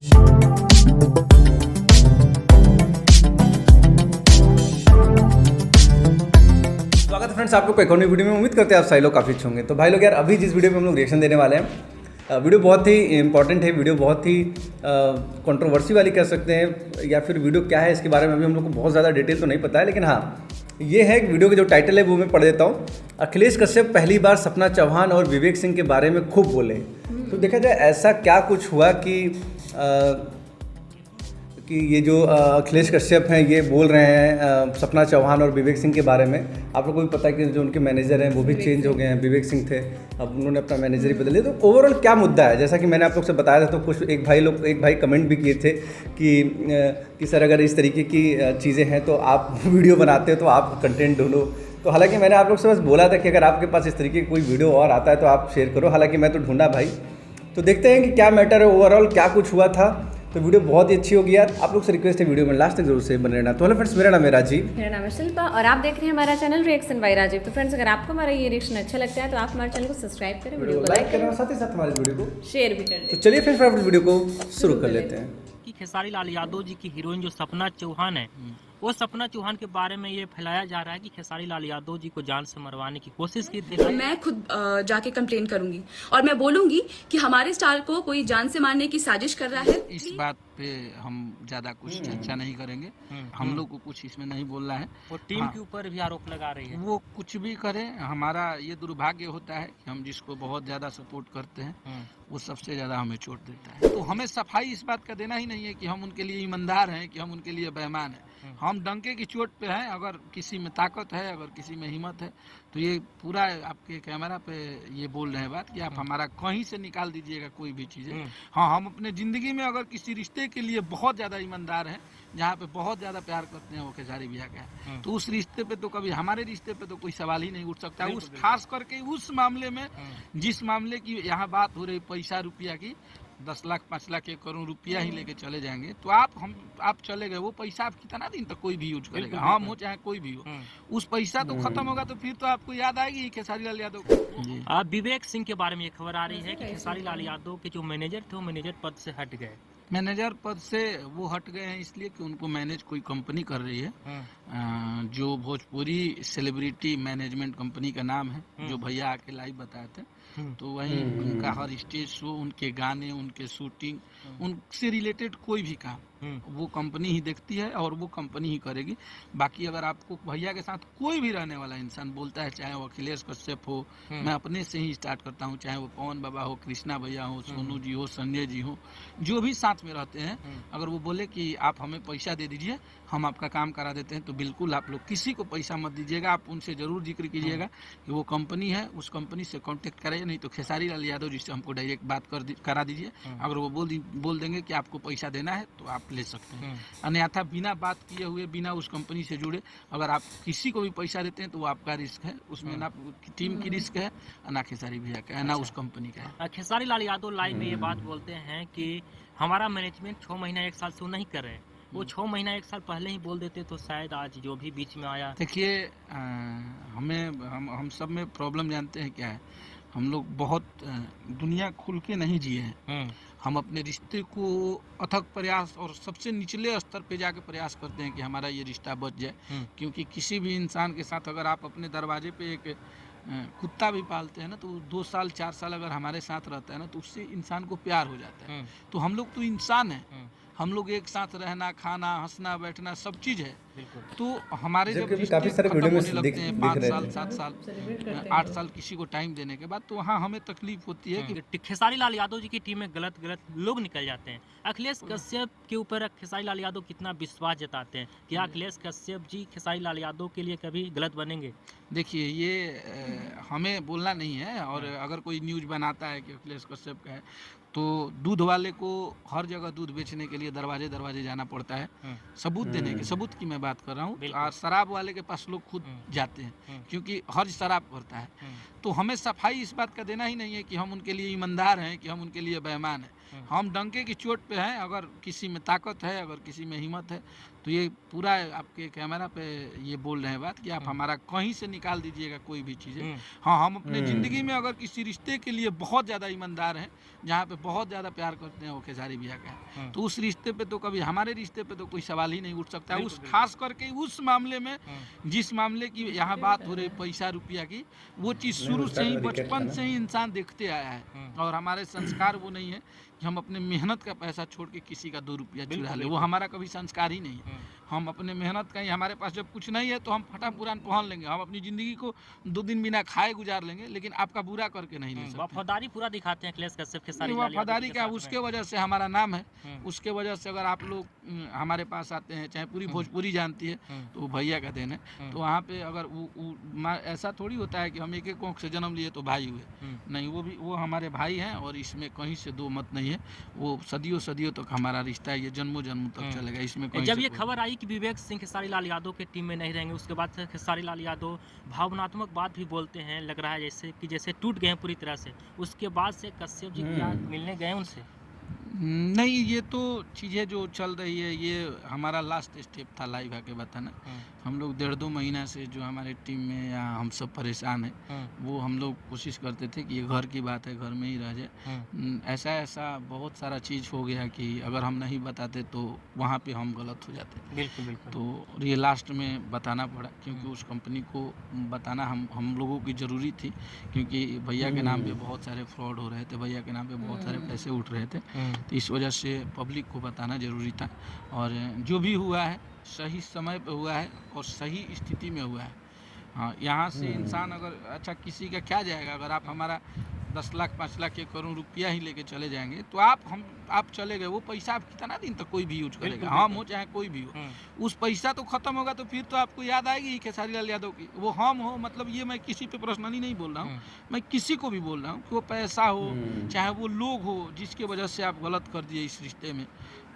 स्वागत है फ्रेंड्स आपको एक और नई वीडियो में। उम्मीद करते हैं आप सभी लोग काफ़ी अच्छे होंगे। तो भाई लोग यार अभी जिस वीडियो में हम लोग रिएक्शन देने वाले हैं, वीडियो बहुत ही इंपॉर्टेंट है, वीडियो बहुत ही कंट्रोवर्सी वाली कह सकते हैं, या फिर वीडियो क्या है इसके बारे में अभी हम लोग को बहुत ज़्यादा डिटेल तो नहीं पता है, लेकिन हाँ ये है वीडियो के जो टाइटल है वो मैं पढ़ देता हूँ। अखिलेश कश्यप पहली बार सपना चौहान और विवेक सिंह के बारे में खूब बोले। तो देखा जाए ऐसा क्या कुछ हुआ कि ये जो अखिलेश कश्यप हैं ये बोल रहे हैं सपना चौहान और विवेक सिंह के बारे में। आप लोगों को भी पता है कि जो उनके मैनेजर हैं वो भी चेंज हो गए हैं, विवेक सिंह थे, अब उन्होंने अपना मैनेजर ही बदल लिया। तो ओवरऑल क्या मुद्दा है, जैसा कि मैंने आप लोग से बताया था, तो कुछ एक भाई कमेंट भी किए थे कि सर अगर इस तरीके की चीज़ें हैं तो आप वीडियो बनाते हो तो आप कंटेंट ढूंढो। तो हालांकि मैंने आप लोग से बस बोला था कि अगर आपके पास इस तरीके की कोई वीडियो और आता है तो आप शेयर करो। हालांकि मैं तो ढूंढा भाई। तो देखते हैं कि क्या मैटर है, ओवरऑल क्या कुछ हुआ था। तो वीडियो बहुत ही अच्छी होगी यार, आप लोग से रिक्वेस्ट है वीडियो में लास्ट तक जरूर से बने रहना। तो हेलो फ्रेंड्स, मेरा नाम है राजीव। मेरा नाम है शिल्पा और आप देख रहे हैं हमारा चैनल रिएक्शन बाय राजीव। तो फ्रेंड्स अगर आपको हमारा ये रिएक्शन अच्छा लगता है तो आप हमारे चैनल को सब्सक्राइब करें, वीडियो को लाइक करें, साथ ही साथ हमारे वीडियो को शेयर भी करें। तो चलिए फिर फटाफट वीडियो को शुरू कर लेते हैं। कि खेसारी लाल यादव जी की हीरोइन जो सपना चौहान है, वो सपना चौहान के बारे में ये फैलाया जा रहा है कि खेसारी लाल यादव जी को जान से मरवाने की कोशिश की थी। मैं खुद जाके कंप्लेन करूंगी और मैं बोलूंगी कि हमारे स्टार को कोई जान से मारने की साजिश कर रहा है। इस बात पे हम ज्यादा कुछ चर्चा नहीं करेंगे। हम लोग को कुछ इसमें नहीं बोलना है। वो टीम के ऊपर भी आरोप लगा रही है। वो कुछ भी करे, हमारा ये दुर्भाग्य होता है कि हम जिसको बहुत ज्यादा सपोर्ट करते हैं वो सबसे ज्यादा हमें चोट देता है। तो हमें सफाई इस बात का देना ही नहीं है कि हम उनके लिए ईमानदार हैं, कि हम उनके लिए बेईमान हैं। हम डंके की चोट पे हैं। अगर किसी में ताकत है, अगर किसी में हिम्मत है, तो ये पूरा आपके कैमरा पे ये बोल रहे हैं बात कि आप हमारा कहीं से निकाल दीजिएगा कोई भी चीज़ें। हाँ, हम अपने ज़िंदगी में अगर किसी रिश्ते के लिए बहुत ज़्यादा ईमानदार हैं, जहाँ पे बहुत ज़्यादा प्यार करते हैं, वो खेसारी भैया का है, तो उस रिश्ते पे तो कभी हमारे रिश्ते पे तो कोई सवाल ही नहीं उठ सकता। उस खास करके उस मामले में, जिस मामले की यहाँ बात हो रही पैसा रुपया की, 10 लाख 5 लाख 1 करोड़ रुपया ही लेके चले जाएंगे, तो आप चले गए, वो पैसा आप कितना दिन तक कोई भी यूज करेगा, हम हो चाहे कोई भी हो, उस पैसा तो खत्म होगा, तो फिर तो आपको याद आएगी खेसारी लाल यादव को। विवेक सिंह के बारे में ये खबर आ रही है कि खेसारी लाल यादव के जो मैनेजर थे वो मैनेजर पद से हट गए। मैनेजर पद से वो हट गए हैं इसलिए कि उनको मैनेज कोई कंपनी कर रही है, जो भोजपुरी सेलिब्रिटी मैनेजमेंट कंपनी का नाम है, जो भैया आके लाइव बताए थे। तो वही उनका हर स्टेज शो, उनके गाने, उनके शूटिंग, उनसे रिलेटेड कोई भी काम वो कंपनी ही देखती है और वो कंपनी ही करेगी। बाकी अगर आपको भैया के साथ कोई भी रहने वाला इंसान बोलता है, चाहे वो अखिलेश कश्यप हो, मैं अपने से ही स्टार्ट करता हूँ, चाहे वो पवन बाबा हो, कृष्णा भैया हो, सोनू जी हो, संजय जी हो, जो भी साथ में रहते हैं, अगर वो बोले कि आप हमें पैसा दे दीजिए, हम आपका काम करा देते हैं, तो बिल्कुल आप लोग किसी को पैसा मत दीजिएगा। आप उनसे जरूर जिक्र कीजिएगा कि वो कंपनी है, उस कंपनी से कांटेक्ट करें, नहीं तो खेसारी लाल यादव जी से हमको डायरेक्ट बात करा दीजिए। अगर वो बोल देंगे कि आपको पैसा देना है तो आप ले सकते हैं, अन्यथा बिना बात किए हुए, बिना उस कंपनी से जुड़े अगर आप किसी को भी पैसा देते हैं तो वो आपका रिस्क है, उसमें ना टीम की रिस्क है, ना खेसारी भैया का है, ना उस कंपनी का है। खेसारी लाल यादव लाइव में ये बात बोलते हैं कि हमारा मैनेजमेंट 6 महीना 1 साल से नहीं कर रहे हैं। वो 6 महीना 1 साल पहले ही बोल देते तो शायद आज जो भी बीच में आया। देखिए, हम सब में प्रॉब्लम जानते हैं क्या है। हम लोग बहुत दुनिया खुल के नहीं जिए हैं। हम अपने रिश्ते को अथक प्रयास और सबसे निचले स्तर पे जाके प्रयास करते हैं कि हमारा ये रिश्ता बच जाए, क्योंकि किसी भी इंसान के साथ अगर आप अपने दरवाजे पे एक कुत्ता भी पालते हैं ना, तो 2 साल 4 साल अगर हमारे साथ रहता है ना, तो उससे इंसान को प्यार हो जाता है। तो हम लोग तो इंसान हैं, हम लोग एक साथ रहना, खाना, हंसना, बैठना सब चीज़ है। तो हमारे जब काफी सारे वीडियो में होने लगते हैं 5 साल 7 साल 8 साल किसी को टाइम देने के बाद, तो वहाँ हमें तकलीफ होती है कि खेसारी लाल यादव जी की टीम में गलत लोग निकल जाते हैं। अखिलेश कश्यप के ऊपर खेसारी लाल यादव कितना विश्वास जताते हैं कि अखिलेश कश्यप जी खेसारी लाल यादव के लिए कभी गलत बनेंगे? देखिए, ये हमें बोलना नहीं है, और अगर कोई न्यूज़ बनाता है कि अखिलेश कश्यप का है, तो दूध वाले को हर जगह दूध बेचने के लिए दरवाजे जाना पड़ता है, सबूत देने के, सबूत की मैं बात कर रहा हूँ। और शराब वाले के पास लोग खुद जाते हैं, क्योंकि हर शराब करता है। तो हमें सफाई इस बात का देना ही नहीं है कि हम उनके लिए ईमानदार हैं, कि हम उनके लिए बेईमान हैं। हम डंके की चोट पे हैं। अगर किसी में ताकत है, अगर किसी में हिम्मत है, तो ये पूरा आपके कैमरा पे ये बोल रहे हैं बात कि आप हमारा कहीं से निकाल दीजिएगा कोई भी चीज़ें। हाँ, हम अपने ज़िंदगी में अगर किसी रिश्ते के लिए बहुत ज़्यादा ईमानदार हैं, जहाँ पे बहुत ज़्यादा प्यार करते हैं, वो खेसारी भैया का है, तो उस रिश्ते पे तो कभी हमारे रिश्ते पे तो कोई सवाल ही नहीं उठ सकता। उस खास करके उस मामले में, जिस मामले की यहाँ बात हो रही पैसा रुपया की, वो चीज़ शुरू से ही बचपन से ही इंसान देखते आया है। और हमारे संस्कार वो नहीं है कि हम अपने मेहनत का पैसा छोड़ के किसी का 2 रुपया चुरा ले। वो हमारा कभी संस्कार ही नहीं है। हम अपने मेहनत का ही, हमारे पास जब कुछ नहीं है तो हम फटा पुरान पहन लेंगे, हम अपनी ज़िंदगी को 2 दिन बिना खाए गुजार लेंगे, लेकिन आपका बुरा करके नहीं ले सकते। वफादारी पूरा दिखाते हैं अखिलेश कश्यप खेसारी लाल यादव वफादारी के क्या, साथ में। उसके वजह से हमारा नाम है। उसके वजह से अगर आप लोग हमारे पास आते हैं, चाहे पूरी भोजपुरी जानती है, तो वो भैया का देन है। तो वहाँ पे अगर ऐसा थोड़ी होता है कि हम एक कोख से जन्म लिए तो भाई हुए, नहीं, वो हमारे भाई हैं। और इसमें कहीं से दो मत नहीं है। वो सदियों सदियों तक हमारा रिश्ता है, ये जन्मों जन्म तक चलेगा। इसमें कहीं जब से ये कोई- खबर आई कि विवेक सिंह खेसारी लाल यादव के टीम में नहीं रहेंगे, उसके बाद से खेसारी लाल यादव भावनात्मक बात भी बोलते हैं, लग रहा है जैसे टूट गए हैं पूरी तरह से। उसके बाद से कश्यप जी क्या मिलने गए उनसे? नहीं, ये तो चीज़ें जो चल रही है, ये हमारा लास्ट स्टेप था लाइव आके बताना। हम लोग 1.5-2 महीना से जो हमारे टीम में या हम सब परेशान हैं, वो हम लोग कोशिश करते थे कि ये घर की बात है, घर में ही रह जाए। ऐसा बहुत सारा चीज़ हो गया कि अगर हम नहीं बताते तो वहाँ पे हम गलत हो जाते। बिल्कुल बिल्कुल। तो ये लास्ट में बताना पड़ा, क्योंकि उस कंपनी को बताना हम लोगों की ज़रूरी थी, क्योंकि भैया के नाम पे बहुत सारे फ्रॉड हो रहे थे, भैया के नाम पे बहुत सारे पैसे उठ रहे थे। तो इस वजह से पब्लिक को बताना ज़रूरी था। और जो भी हुआ है सही समय पे हुआ है और सही स्थिति में हुआ है। हाँ, यहाँ से इंसान अगर, अच्छा किसी का क्या जाएगा, अगर आप हमारा 10 लाख 5 लाख 1 करोड़ रुपया ही लेके चले जाएंगे तो आप चले गए, वो पैसा आप कितना दिन तक कोई भी यूज करेगा, हम हो चाहे कोई भी हो। उस पैसा तो खत्म होगा, तो फिर तो आपको याद आएगी ही खेसारी लाल यादव की। वो हम हो, मतलब ये मैं किसी पे पर्सनली नहीं बोल रहा हूँ, मैं किसी को भी बोल रहा हूँ कि वो पैसा हो चाहे वो लोग हो जिसके वजह से आप गलत कर दिए इस रिश्ते में,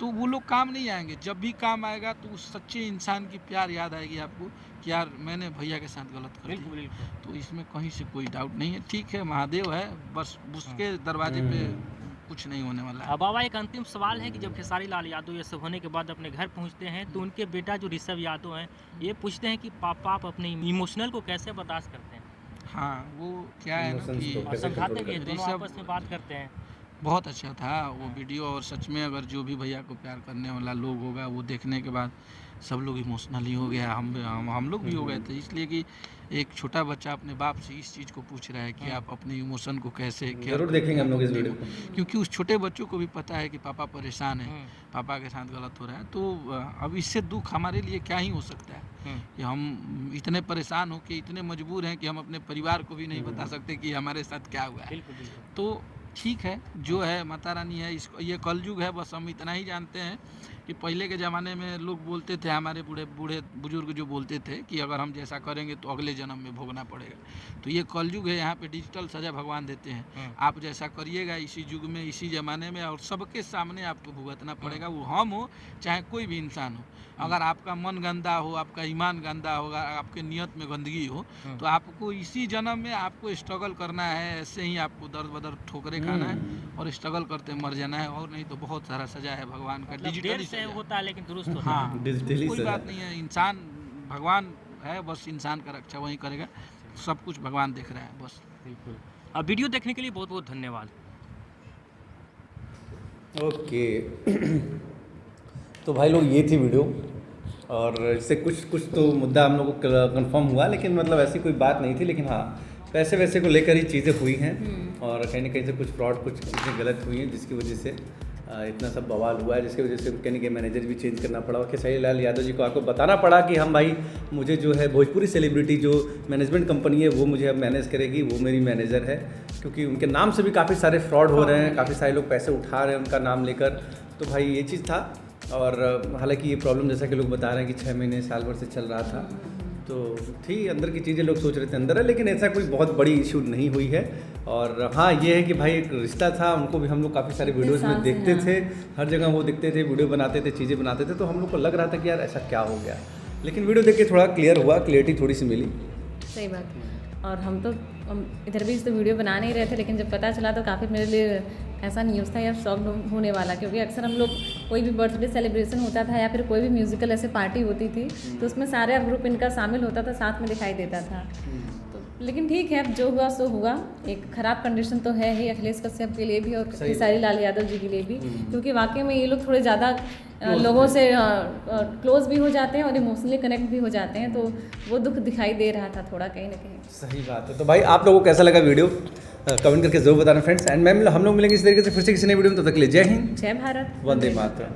तो वो लोग काम नहीं आएंगे। जब भी काम आएगा तो उस सच्चे इंसान की प्यार याद आएगी आपको कि यार मैंने भैया के साथ गलत कर दिया। तो इसमें कहीं से कोई डाउट नहीं है। ठीक है, महादेव है, बस उसके दरवाजे पे कुछ नहीं होने वाला है। अब बाबा, एक अंतिम सवाल है कि जब खेसारी लाल यादव ये सब होने के बाद अपने घर पहुंचते हैं तो उनके बेटा जो ऋषभ यादव हैं, ये पूछते हैं कि पापा आप अपने इमोशनल को कैसे बर्दाश्त करते हैं? हाँ, वो क्या है ना Emotions कि को और कैसे समझाते control भी हैं, करते दोनों ऋषभ आपस में बात करते हैं। बहुत अच्छा था वो वीडियो। और सच में अगर जो भी भैया को प्यार करने वाला लोग होगा, वो देखने के बाद सब लोग इमोशनली हो गया। हम लोग भी हो गए थे, इसलिए कि एक छोटा बच्चा अपने बाप से इस चीज़ को पूछ रहा है कि आप अपने इमोशन को कैसे केयर जरूर करते देखेंगे हम लोग इस हैं। वीडियो को। क्योंकि उस छोटे बच्चों को भी पता है कि पापा परेशान है, पापा के साथ गलत हो रहा है। तो अब इससे दुख हमारे लिए क्या ही हो सकता है कि हम इतने परेशान हो कि इतने मजबूर हैं कि हम अपने परिवार को भी नहीं बता सकते कि हमारे साथ क्या हुआ है। बिल्कुल बिल्कुल। तो ठीक है, जो है माता रानी है, इसको ये कलयुग है। बस हम इतना ही जानते हैं कि पहले के ज़माने में लोग बोलते थे, हमारे बूढ़े बुजुर्ग जो बोलते थे कि अगर हम जैसा करेंगे तो अगले जन्म में भोगना पड़ेगा। तो ये कलयुग है, यहाँ पे डिजिटल सज़ा भगवान देते हैं। आप जैसा करिएगा इसी युग में, इसी ज़माने में, और सबके सामने आपको भुगतना पड़ेगा। वो हम हो चाहे कोई भी इंसान हो। अगर आपका मन गंदा हो, आपका ईमान गंदा होगा, आपके नियत में गंदगी हो, तो आपको इसी जन्म में आपको स्ट्रगल करना है। ऐसे ही आपको दर्द बदर ठोकरे खाना है और स्ट्रगल करते मर जाना है। और नहीं तो बहुत सारा सज़ा है भगवान का, मतलब डिजिटली देर से सज़ा। होता है लेकिन दुरुस्त होता है। हाँ, डिजिटली कोई सज़ा। बात नहीं है। इंसान भगवान है, बस इंसान का रक्षा वही करेगा। सब कुछ भगवान देख रहा है बस। बिल्कुल। अब वीडियो देखने के लिए बहुत बहुत धन्यवाद। ओके तो भाई लोग, ये थी वीडियो, और इससे कुछ तो मुद्दा हम लोग को कंफर्म हुआ, लेकिन मतलब ऐसी कोई बात नहीं थी। लेकिन हाँ, पैसे वैसे को लेकर ही चीज़ें हुई हैं, और कहीं ना कहीं से कुछ फ्रॉड, कुछ चीज़ें गलत हुई हैं, जिसकी वजह से इतना सब बवाल हुआ है, जिसकी वजह से कहीं ना कहीं मैनेजर भी चेंज करना पड़ा। और खेसारी लाल यादव जी को आपको बताना पड़ा कि हम भाई, मुझे जो है भोजपुरी सेलिब्रिटी जो मैनेजमेंट कंपनी है वो मुझे अब मैनेज करेगी, वो मेरी मैनेजर है। क्योंकि उनके नाम से भी काफ़ी सारे फ्रॉड हो रहे हैं, काफ़ी सारे लोग पैसे उठा रहे हैं उनका नाम लेकर। तो भाई ये चीज़ था। और हालांकि ये प्रॉब्लम जैसा कि लोग बता रहे हैं कि 6 महीने साल भर से चल रहा था, तो थी अंदर की चीज़ें, लोग सोच रहे थे अंदर है, लेकिन ऐसा कोई बहुत बड़ी इशू नहीं हुई है। और हाँ, ये है कि भाई एक रिश्ता था, उनको भी हम लोग काफ़ी सारे वीडियोज़ में देखते थे, हर जगह वो दिखते थे, वीडियो बनाते थे, चीज़ें बनाते थे। तो हम लोग को लग रहा था कि यार ऐसा क्या हो गया, लेकिन वीडियो देख के थोड़ा क्लियर हुआ, क्लियरिटी थोड़ी सी मिली। सही बात। और हम इधर भी तो वीडियो बना नहीं रहे थे, लेकिन जब पता चला तो काफ़ी मेरे लिए ऐसा न्यूज़ था या शॉक होने वाला, क्योंकि अक्सर हम लोग कोई भी बर्थडे सेलिब्रेशन होता था या फिर कोई भी म्यूजिकल ऐसे पार्टी होती थी तो उसमें सारे ग्रुप इनका शामिल होता था, साथ में दिखाई देता था। तो लेकिन ठीक है, अब जो हुआ सो हुआ। एक ख़राब कंडीशन तो है ही अखिलेश कश्यप के लिए भी और खेसारी लाल यादव जी के लिए भी, क्योंकि वाकई में ये लोग थोड़े ज़्यादा लोगों से क्लोज भी हो जाते हैं और इमोशनली कनेक्ट भी हो जाते हैं, तो वो दुख दिखाई दे रहा था थोड़ा कहीं ना कहीं। सही बात है। तो भाई आप लोगों को कैसा लगा वीडियो कमेंट करके जरूर बताना फ्रेंड्स। एंड मैम हम लोग मिलेंगे इस तरीके से फिर से किसी नई वीडियो में, तब तक के लिए जय हिंद, जय भारत, वंदे मातरम।